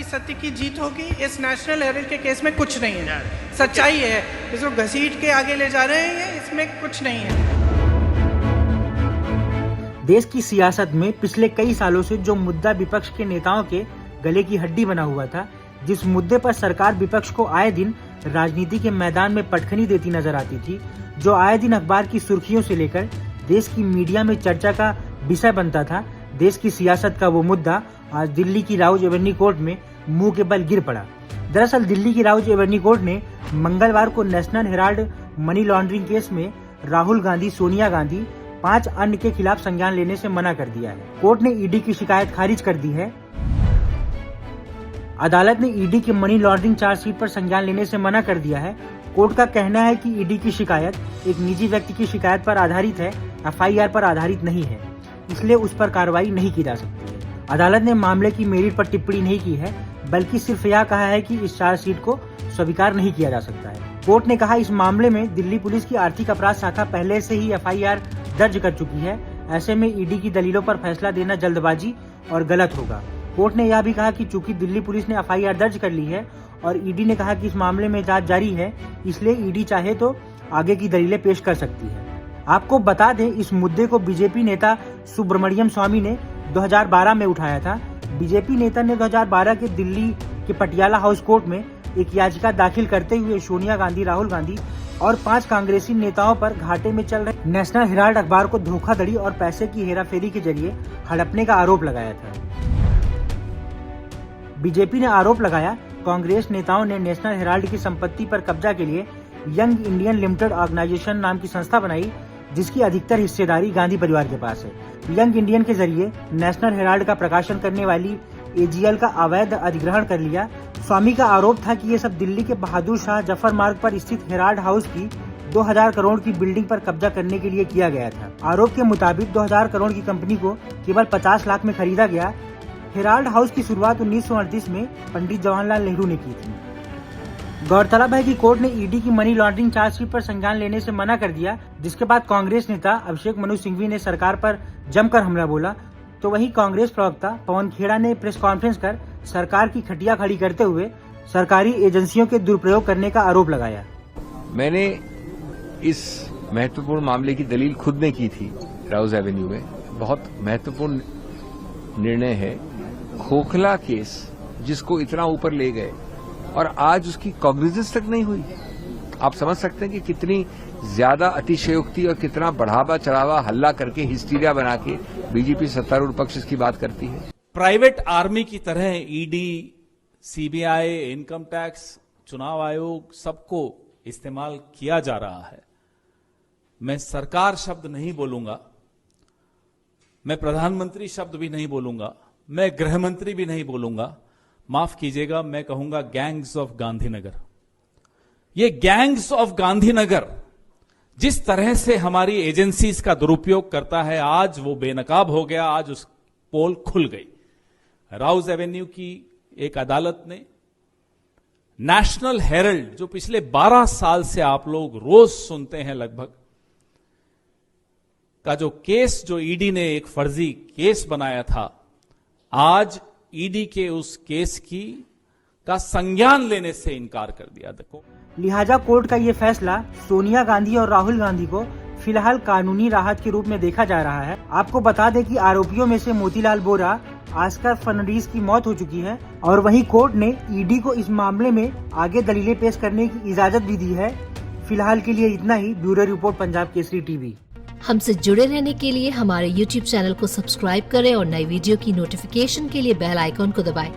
कि सत्य की जीत होगी। इस नेशनल हेराल्ड के केस में कुछ नहीं है, सच्चाई है। इसको घसीट के आगे ले जा रहे हैं, इसमें कुछ नहीं है। देश की सियासत में पिछले कई सालों से जो मुद्दा विपक्ष के नेताओं के गले की हड्डी बना हुआ था, जिस मुद्दे पर सरकार विपक्ष को आए दिन राजनीति के मैदान में पटखनी देती नजर आती थी, जो आए दिन अखबार की सुर्खियों से लेकर देश की मीडिया में चर्चा का विषय बनता था, देश की सियासत का वो मुद्दा आज दिल्ली की राउज एवेन्यू कोर्ट में मुंह के बल गिर पड़ा। दरअसल दिल्ली की राउज एवेन्यू कोर्ट ने मंगलवार को national Herald money laundering case में राहुल गांधी, सोनिया गांधी 5 अन्य के खिलाफ संज्ञान लेने से मना कर दिया है। कोर्ट ने ईडी की शिकायत खारिज कर दी है। अदालत ने ईडी की मनी लॉन्ड्रिंग चार्जशीट पर संज्ञान लेने से मना कर दिया है। कोर्ट का कहना है कि ईडी की शिकायत एक निजी व्यक्ति की शिकायत पर आधारित है, एफआईआर पर आधारित नहीं है, इसलिए उस पर कार्रवाई नहीं की जा सकती है। अदालत ने मामले की मेरिट पर टिप्पणी नहीं की है, बल्कि सिर्फ यह कहा है कि इस चार्जशीट को स्वीकार नहीं किया जा सकता है। कोर्ट ने कहा, इस मामले में दिल्ली पुलिस की आर्थिक अपराध शाखा पहले से ही एफआईआर दर्ज कर चुकी है। ऐसे में ईडी की दलीलों पर फैसला देना जल्दबाजी और गलत होगा। कोर्ट ने यह भी कहा कि चूंकि दिल्ली पुलिस ने एफआईआर दर्ज कर ली है और ईडी ने कहा कि इस मामले में जांच जारी है, इसलिए ईडी चाहे तो आगे की दलीलें पेश कर सकती है। आपको बता दें, इस मुद्दे को बीजेपी नेता सुब्रमण्यम स्वामी ने 2012 में उठाया था। बीजेपी नेता ने 2012 के दिल्ली के पटियाला हाउस कोर्ट में एक याचिका दाखिल करते हुए सोनिया गांधी, राहुल गांधी और 5 कांग्रेसी नेताओं पर घाटे में चल रहे नेशनल हेराल्ड अखबार को धोखाधड़ी और पैसे की हेराफेरी के जरिए हड़पने का आरोप लगाया था। बीजेपी ने आरोप लगाया, कांग्रेस नेताओं ने नेशनल हेराल्ड की संपत्ति पर कब्जा के लिए यंग इंडियन लिमिटेड ऑर्गेनाइजेशन नाम की संस्था बनाई, जिसकी अधिकतर हिस्सेदारी गांधी परिवार के पास है। यंग इंडियन के जरिए नेशनल हेराल्ड का प्रकाशन करने वाली एजीएल का अवैध अधिग्रहण कर लिया। स्वामी का आरोप था कि ये सब दिल्ली के बहादुर शाह जफर मार्ग पर स्थित हेराल्ड हाउस की 2000 करोड़ की बिल्डिंग पर कब्जा करने के लिए किया गया था। आरोप के मुताबिक 2000 करोड़ की कंपनी को केवल 50 लाख में खरीदा गया। हेराल्ड हाउस की शुरुआत 1938 में पंडित जवाहरलाल नेहरू ने की थी। गौरतलब है कि कोर्ट ने ईडी की मनी लॉन्ड्रिंग चार्जशीट पर संज्ञान लेने से मना कर दिया, जिसके बाद कांग्रेस नेता अभिषेक मनु सिंघवी ने सरकार पर जमकर हमला बोला। तो वहीं कांग्रेस प्रवक्ता पवन खेड़ा ने प्रेस कॉन्फ्रेंस कर सरकार की खटिया खड़ी करते हुए सरकारी एजेंसियों के दुरुपयोग करने का आरोप लगाया। मैंने इस महत्वपूर्ण मामले की दलील खुद ने की थी राउज एवेन्यू में। बहुत महत्वपूर्ण निर्णय है। खोखला केस जिसको इतना ऊपर ले गए और आज उसकी कॉग्निजेंस तक नहीं हुई। आप समझ सकते हैं कि कितनी ज्यादा अतिशयोक्ति और कितना बढ़ावा चढ़ावा हल्ला करके हिस्टीरिया बना के बीजेपी सत्तारूढ़ पक्ष इसकी बात करती है। प्राइवेट आर्मी की तरह ईडी, सीबीआई, इनकम टैक्स, चुनाव आयोग सबको इस्तेमाल किया जा रहा है। मैं सरकार शब्द नहीं बोलूंगा, मैं प्रधानमंत्री शब्द भी नहीं बोलूंगा, मैं गृह मंत्री भी नहीं बोलूंगा। माफ कीजिएगा, मैं कहूंगा गैंग्स ऑफ गांधीनगर। ये गैंग्स ऑफ गांधीनगर जिस तरह से हमारी एजेंसीज का दुरुपयोग करता है, आज वो बेनकाब हो गया। आज उस पोल खुल गई। राउज एवेन्यू की एक अदालत ने नेशनल हेराल्ड, जो पिछले 12 साल से आप लोग रोज सुनते हैं लगभग, का जो केस, जो ईडी ने एक फर्जी केस बनाया था, आज ईडी के उस केस का संज्ञान लेने से इनकार कर दिया। देखो, लिहाजा कोर्ट का ये फैसला सोनिया गांधी और राहुल गांधी को फिलहाल कानूनी राहत के रूप में देखा जा रहा है। आपको बता दें कि आरोपियों में से मोतीलाल वोरा, ऑस्कर फर्नांडिस की मौत हो चुकी है और वहीं कोर्ट ने ईडी को इस मामले में आगे दलीलें पेश करने की इजाजत भी दी है। फिलहाल के लिए इतना ही। Bureau report, Punjab Kesari TV. हमसे जुड़े रहने के लिए हमारे YouTube चैनल को सब्सक्राइब करें और नई वीडियो की नोटिफिकेशन के लिए बेल आइकॉन को दबाएं।